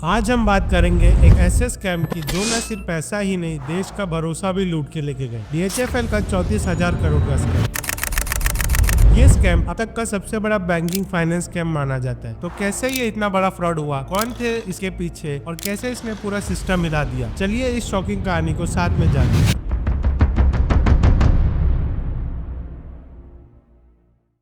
आज हम बात करेंगे एक ऐसे स्कैम की जो न सिर्फ पैसा ही नहीं देश का भरोसा भी लूट के लेके गए। DHFL का 34,000 करोड़ का स्कैम। ये स्कैम अब तक का सबसे बड़ा बैंकिंग फाइनेंस स्कैम माना जाता है। तो कैसे ये इतना बड़ा फ्रॉड हुआ, कौन थे इसके पीछे और कैसे इसने पूरा सिस्टम हिला दिया, चलिए इस शॉकिंग कहानी को साथ में जानते।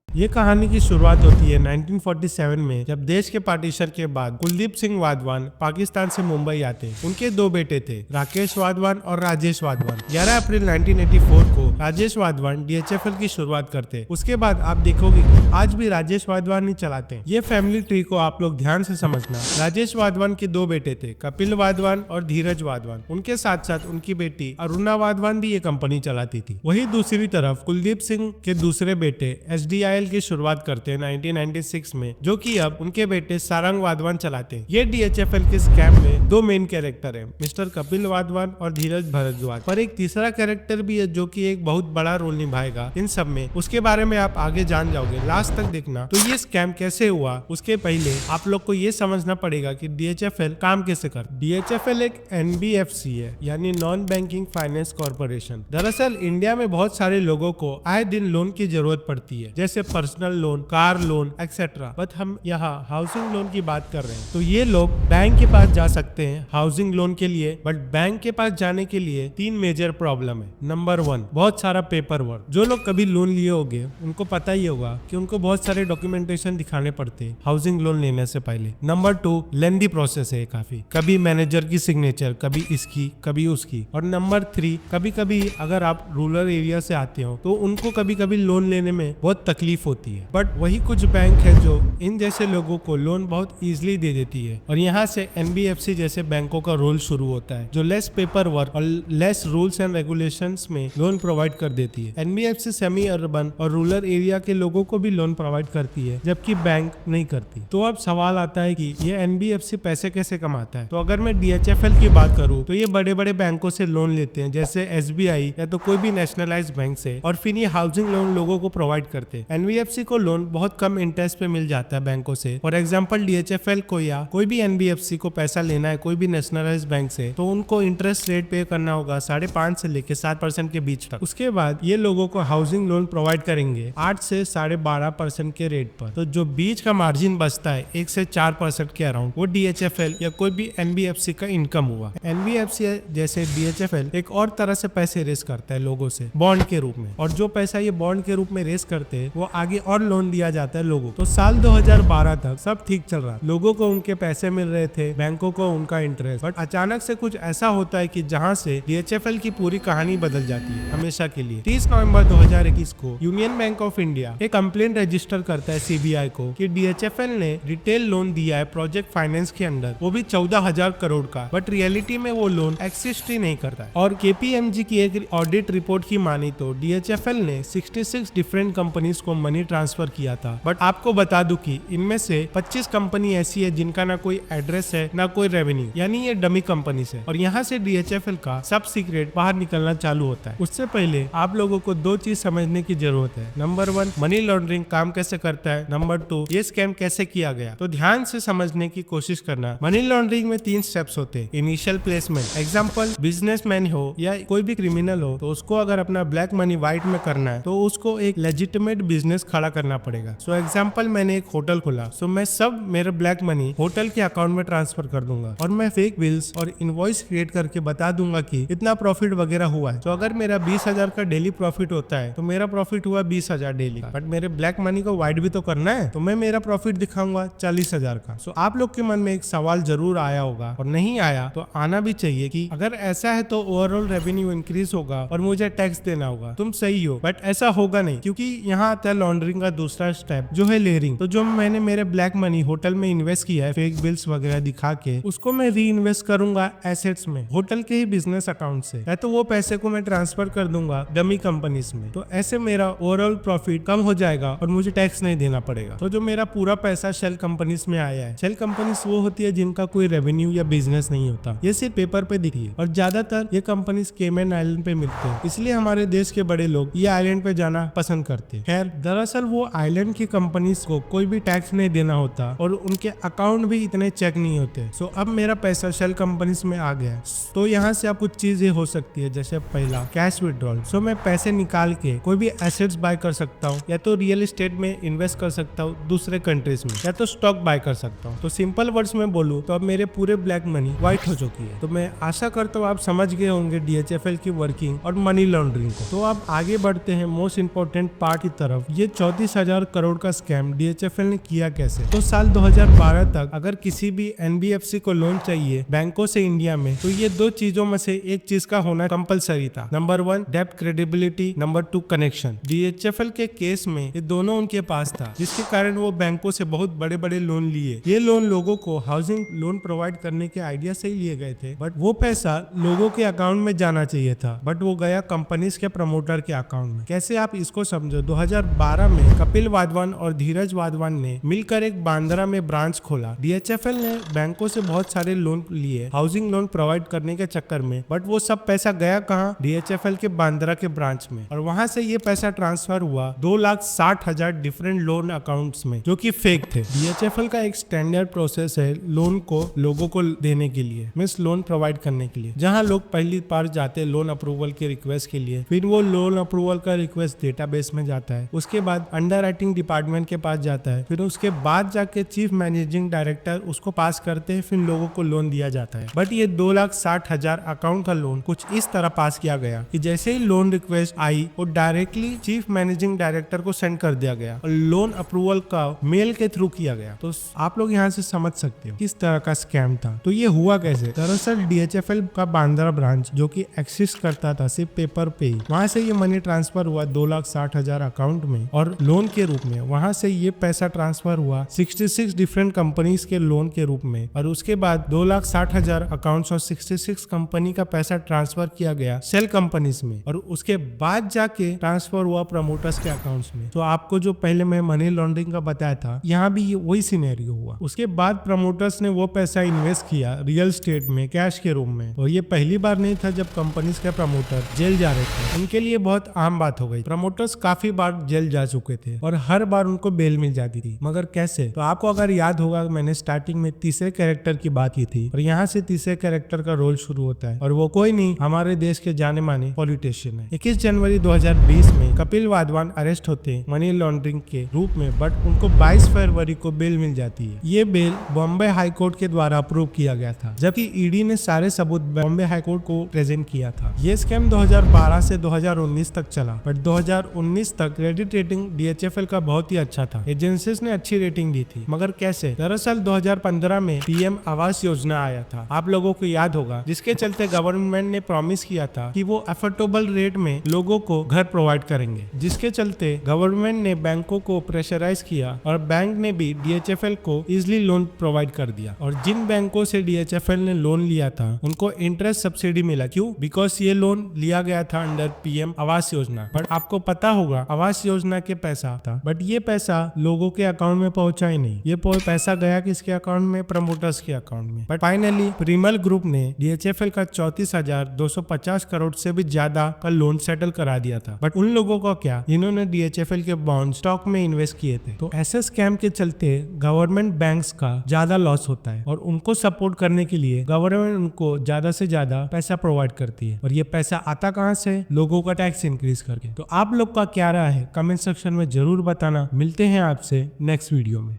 ये कहानी की शुरुआत होती है 1947 में, जब देश के पार्टीशन के बाद कुलदीप सिंह वाधवान पाकिस्तान से मुंबई आते। उनके दो बेटे थे, राकेश वाधवान और राजेश वाधवान। 11 अप्रैल 1984 को राजेश वाधवान DHFL की शुरुआत करते। उसके बाद आप देखोगे कि आज भी राजेश वाधवान ही चलाते हैं। ये फैमिली ट्री को आप लोग ध्यान से समझना। राजेश वाधवान के दो बेटे थे, कपिल वाधवान और धीरज वाधवान। उनके साथ साथ उनकी बेटी अरुणा वाधवान भी ये कंपनी चलाती थी। वही दूसरी तरफ कुलदीप सिंह के दूसरे बेटे SDIL की शुरुआत करते हैं 1996 में, जो कि अब उनके बेटे सारंग वाधवान चलाते हैं। ये DHFL के स्कैम में दो मेन कैरेक्टर हैं, मिस्टर कपिल वाधवान और धीरज भारद्वाज। पर एक तीसरा कैरेक्टर भी है जो कि एक बहुत बड़ा रोल निभाएगा इन सब में। उसके बारे में आप आगे जान जाओगे, लास्ट तक देखना। तो ये स्कैम कैसे हुआ उसके पहले आप लोग को ये समझना पड़ेगा कि DHFL काम कैसे कर। DHFL एक NBFC है, यानी नॉन बैंकिंग फाइनेंस कॉर्पोरेशन। दरअसल इंडिया में बहुत सारे लोगों को आए दिन लोन की जरूरत पड़ती है, जैसे personal loan, car loan etcetera. But हम यहाँ हाउसिंग लोन की बात कर रहे हैं। तो ये लोग बैंक के पास जा सकते हैं हाउसिंग लोन के लिए, बट बैंक के पास जाने के लिए तीन मेजर प्रॉब्लम है। नंबर 1, बहुत सारा पेपर वर्क। जो लोग कभी लोन लिए होंगे उनको पता ही होगा कि उनको बहुत सारे डॉक्यूमेंटेशन दिखाने पड़ते हैं हाउसिंग लोन लेने से पहले। नंबर 2, लेंदी प्रोसेस है काफी, कभी मैनेजर की सिग्नेचर, कभी इसकी कभी उसकी। और नंबर 3, कभी कभी अगर आप रूरल एरिया से आते हो तो उनको कभी कभी लोन लेने में बहुत तकलीफ होती है। बट वही कुछ बैंक है जो इन जैसे लोगों को लोन बहुत इजीली दे देती है। और यहाँ से NBFC जैसे बैंकों का रोल शुरू होता है, जो लेस पेपर वर्क और लेस रूल्स एंड रेगुलेशंस में लोन प्रोवाइड कर देती है। NBFC सेमी अर्बन और रूरल एरिया के लोगों को भी लोन प्रोवाइड करती है, जबकि बैंक नहीं करती। तो अब सवाल आता है कि ये NBFC पैसे कैसे कमाता है। तो अगर मैं DHFL की बात करूँ तो ये बड़े बड़े बैंकों से लोन लेते हैं, जैसे SBI या तो कोई भी नेशनलाइज्ड बैंक से, और फिर ये हाउसिंग लोन लोगों को प्रोवाइड करते हैं। NBFC को लोन बहुत कम इंटरेस्ट पे मिल जाता है बैंकों से। फॉर एग्जांपल DHFL को या कोई भी NBFC को पैसा लेना है कोई भी नेशनलाइज्ड बैंक से, तो उनको इंटरेस्ट रेट पे करना होगा 5.5 से लेके 7% के बीच तक। उसके बाद ये लोगों को हाउसिंग लोन प्रोवाइड करेंगे 8 से 12.5% के रेट पर। तो जो बीच का मार्जिन बचता है 1 से 4% के अराउंड, वो DHFL या कोई भी NBFC का इनकम हुआ। NBFC जैसे DHFL एक और तरह से पैसे रेस करता है लोगों से, बॉन्ड के रूप में। और जो पैसा ये बॉन्ड के रूप में रेस करते हैं वो आगे और लोन दिया जाता है लोगों। तो साल 2012 तक सब ठीक चल रहा, लोगों को उनके पैसे मिल रहे थे, बैंकों को उनका इंटरेस्ट। बट अचानक से कुछ ऐसा होता है कि जहां से DHFL की पूरी कहानी बदल जाती है हमेशा के लिए। 30 नवंबर 2021 को यूनियन बैंक ऑफ इंडिया एक कंप्लेंट रजिस्टर करता है CBI को कि DHFL ने रिटेल लोन दिया है प्रोजेक्ट फाइनेंस के अंदर, वो भी 14,000 करोड़ का। बट रियलिटी में वो लोन एक्सिस्ट ही नहीं करता है। और KPMG की एक ऑडिट रिपोर्ट की मानी तो DHFL ने 66 डिफरेंट कंपनीज को मनी ट्रांसफर किया था। बट आपको बता दूं कि इनमें से 25 कंपनी ऐसी है जिनका ना कोई एड्रेस है ना कोई रेवेन्यू, यानी ये डमी कंपनी है। और यहाँ से DHFL का सब सीक्रेट बाहर निकलना चालू होता है। उससे पहले आप लोगों को दो चीज समझने की जरूरत है। नंबर 1, मनी लॉन्ड्रिंग काम कैसे करता है। नंबर 2, ये स्कैम कैसे किया गया। तो ध्यान से समझने की कोशिश करना। मनी लॉन्ड्रिंग में 3 स्टेप्स होते हैं। इनिशियल प्लेसमेंट, एग्जाम्पल बिजनेसमैन हो या कोई भी क्रिमिनल हो, तो उसको अगर अपना ब्लैक मनी व्हाइट में करना है तो उसको एक लेजिटिमेट बिजनेस खड़ा करना पड़ेगा। सो एग्जाम्पल, मैंने एक होटल खोला, सो मैं सब मेरे ब्लैक मनी होटल के अकाउंट में ट्रांसफर कर दूंगा और मैं फेक बिल्स और इनवॉइस क्रिएट करके बता दूंगा कि इतना प्रॉफिट वगैरह हुआ है। तो अगर मेरा 20,000 का डेली प्रॉफिट होता है तो मेरा प्रॉफिट हुआ 20,000 डेली का। बट मेरे ब्लैक मनी को व्हाइट भी तो करना है, तो मैं मेरा प्रॉफिट दिखाऊंगा 40,000 का। सो आप लोग के मन में एक सवाल जरूर आया होगा, और नहीं आया तो आना भी चाहिए, कि अगर ऐसा है तो ओवरऑल रेवेन्यू इंक्रीज होगा और मुझे टैक्स देना होगा। तुम सही हो, बट ऐसा होगा नहीं, क्योंकि यहाँ आता है लॉन्ड्रिंग का दूसरा स्टेप, जो है लेयरिंग। तो जो मैंने मेरे ब्लैक मनी होटल में इन्वेस्ट किया है फेक बिल्स वगैरह दिखा के, उसको मैं री इन्वेस्ट करूंगा एसेट्स में, होटल के ही बिजनेस अकाउंट से, या तो वो पैसे को मैं ट्रांसफर कर दूंगा डमी कंपनीज में। तो ऐसे मेरा ओवरऑल प्रॉफिट कम हो जाएगा और मुझे टैक्स नहीं देना पड़ेगा। तो जो मेरा पूरा पैसा शेल कंपनीज में आया है, शेल कंपनीज वो होती है जिनका कोई रेवेन्यू या बिजनेस नहीं होता, ये सिर्फ पेपर पे दिखती है। और ज्यादातर ये कंपनीज केमन आइलैंड पे मिलते हैं, इसलिए हमारे देश के बड़े लोग ये आइलैंड पे जाना पसंद करते हैं। खैर, दरअसल वो आइलैंड की कंपनीज को कोई भी टैक्स नहीं देना होता और उनके अकाउंट भी इतने चेक नहीं होते। सो अब मेरा पैसा शेल कंपनीज में आ गया। तो यहाँ से आप कुछ चीजें हो सकती है, जैसे पहला कैश विड्रॉल। सो मैं पैसे निकाल के कोई भी एसेट्स बाय कर सकता हूँ, या तो रियल एस्टेट में इन्वेस्ट कर सकता हूँ दूसरे कंट्रीज में, या तो स्टॉक बाय कर सकता हूँ। तो सिंपल वर्ड्स में बोलूँ तो अब मेरे पूरे ब्लैक मनी व्हाइट हो चुकी है। तो मैं आशा करता हूँ आप समझ गए होंगे DHFL की वर्किंग और मनी लॉन्ड्रिंग को। तो अब आगे बढ़ते हैं मोस्ट इंपोर्टेंट पार्ट की तरफ। ये 34,000 करोड़ का स्कैम DHFL ने किया कैसे। तो साल 2012 तक अगर किसी भी NBFC को लोन चाहिए बैंकों से इंडिया में, तो ये दो चीजों में से एक चीज का होना कंपलसरी था। नंबर 1 डेब्ट क्रेडिबिलिटी, नंबर 2 कनेक्शन। DHFL के केस में ये दोनों उनके पास था, जिसके कारण वो बैंकों से बहुत बड़े बड़े लोन लिए। ये लोन लोगों को हाउसिंग लोन प्रोवाइड करने के आइडिया से ही लिए गए थे, बट वो पैसा लोगों के अकाउंट में जाना चाहिए था, बट वो गया कंपनीज के प्रमोटर के अकाउंट में। कैसे, आप इसको समझो। 2012 में कपिल वाधवान और धीरज वाधवान ने मिलकर एक बांद्रा में ब्रांच खोला। DHFL ने बैंकों से बहुत सारे लोन लिए हाउसिंग लोन प्रोवाइड करने के चक्कर में, बट वो सब पैसा गया कहाँ? DHFL के बांद्रा के ब्रांच में, और वहां से ये पैसा ट्रांसफर हुआ 2,60,000 डिफरेंट लोन अकाउंट्स में, जो कि फेक थे। DHFL का एक स्टैंडर्ड प्रोसेस है लोन को लोगों को देने के लिए, मींस लोन प्रोवाइड करने के लिए, जहां लोग पहली बार जाते हैं लोन अप्रूवल के रिक्वेस्ट के लिए, फिर वो लोन अप्रूवल का रिक्वेस्ट डेटाबेस में जाता है, उसके बाद अंडरराइटिंग डिपार्टमेंट के पास जाता है, फिर उसके बाद जाके चीफ मैनेजिंग डायरेक्टर उसको पास करते हैं, फिर लोगों को लोन दिया जाता है। बट ये 2,60,000 अकाउंट का लोन कुछ इस तरह पास किया गया कि जैसे ही लोन रिक्वेस्ट आई वो डायरेक्टली चीफ मैनेजिंग डायरेक्टर को सेंड कर दिया गया और लोन अप्रूवल का मेल के थ्रू किया गया। तो आप लोग यहाँ से समझ सकते हो किस तरह का स्कैम था। तो ये हुआ कैसे? दरअसल DHFL का बांद्रा ब्रांच जो कि एक्सिस करता था सिर्फ पेपर पे ही, वहां से ये मनी ट्रांसफर हुआ 2,60,000 अकाउंट में और लोन के रूप में। वहां से ये पैसा ट्रांसफर हुआ 66 डिफरेंट कंपनीज के लोन के रूप में, और उसके बाद 2,60,000 अकाउंट्स और 66 कंपनी का पैसा ट्रांसफर किया गया सेल कंपनीज में, और उसके बाद जाके ट्रांसफर हुआ प्रमोटर्स के अकाउंट्स में। तो आपको जो पहले मैं मनी लॉन्ड्रिंग का बताया था, यहाँ भी वही सिनेरियो हुआ। उसके बाद प्रमोटर्स ने वो पैसा इन्वेस्ट किया रियल स्टेट में कैश के रूप में, और ये पहली बार नहीं था जब कंपनीज के प्रमोटर जेल जा रहे थे। उनके लिए बहुत आम बात हो गई। प्रमोटर्स काफी बार जेल जा चुके थे और हर बार उनको बेल मिल जाती थी, मगर कैसे? तो आपको अगर याद होगा मैंने स्टार्टिंग में तीसरे कैरेक्टर की बात की थी, और यहाँ से तीसरे कैरेक्टर का रोल शुरू होता है, और वो कोई नहीं हमारे देश के जाने माने पॉलिटिशियन है। 21 जनवरी 2020 में कपिल वाधवान अरेस्ट होते हैं मनी लॉन्ड्रिंग के रूप में, बट उनको 22 फरवरी को बेल मिल जाती है। ये बेल बॉम्बे हाई कोर्ट के द्वारा अप्रूव किया गया था, जबकि ईडी ने सारे सबूत बॉम्बे हाई कोर्ट को प्रेजेंट किया था। ये स्कैम 2012 से 2019 तक चला, बट 2019 तक क्रेडिट रेटिंग DHFL का बहुत ही अच्छा था। एजेंसीज ने अच्छी रेटिंग दी थी, मगर कैसे? दरअसल 2015 में PM आवास योजना आया था, आप लोगों को याद होगा, जिसके चलते गवर्नमेंट ने प्रॉमिस किया था कि वो अफोर्डेबल रेट में लोगों को घर प्रोवाइड करेंगे, जिसके चलते गवर्नमेंट ने बैंकों को प्रेशराइज किया और बैंक ने भी DHFL को इजिली लोन प्रोवाइड कर दिया। और जिन बैंकों से DHFL ने लोन लिया था उनको इंटरेस्ट सब्सिडी मिला। क्यों? बिकॉज ये लोन लिया गया था under PM Awas Yojana. But आपको पता होगा आवास योजना के पैसा था, बट ये पैसा लोगों के अकाउंट में पहुंचा ही नहीं। ये पैसा गया किसके अकाउंट में? प्रमोटर्स के अकाउंट में। बट फाइनली प्रीमल ग्रुप ने DHFL का 34,250 करोड़ से भी ज्यादा का लोन सेटल करा दिया था। बट उन लोगों को क्या, जिन्होंने DHFL के बॉन्ड स्टॉक में इन्वेस्ट किए थे। तो ऐसे स्कैम के चलते गवर्नमेंट बैंक्स का ज्यादा लॉस होता है, और उनको सपोर्ट करने के लिए गवर्नमेंट उनको ज्यादा से ज्यादा पैसा प्रोवाइड करती है। और ये पैसा आता कहाँ से? लोगों का टैक्स इंक्रीज करके। तो आप लोग का क्या राय है कमेंट सेक्शन में जरूर बताना। मिलते हैं आपसे नेक्स्ट वीडियो में।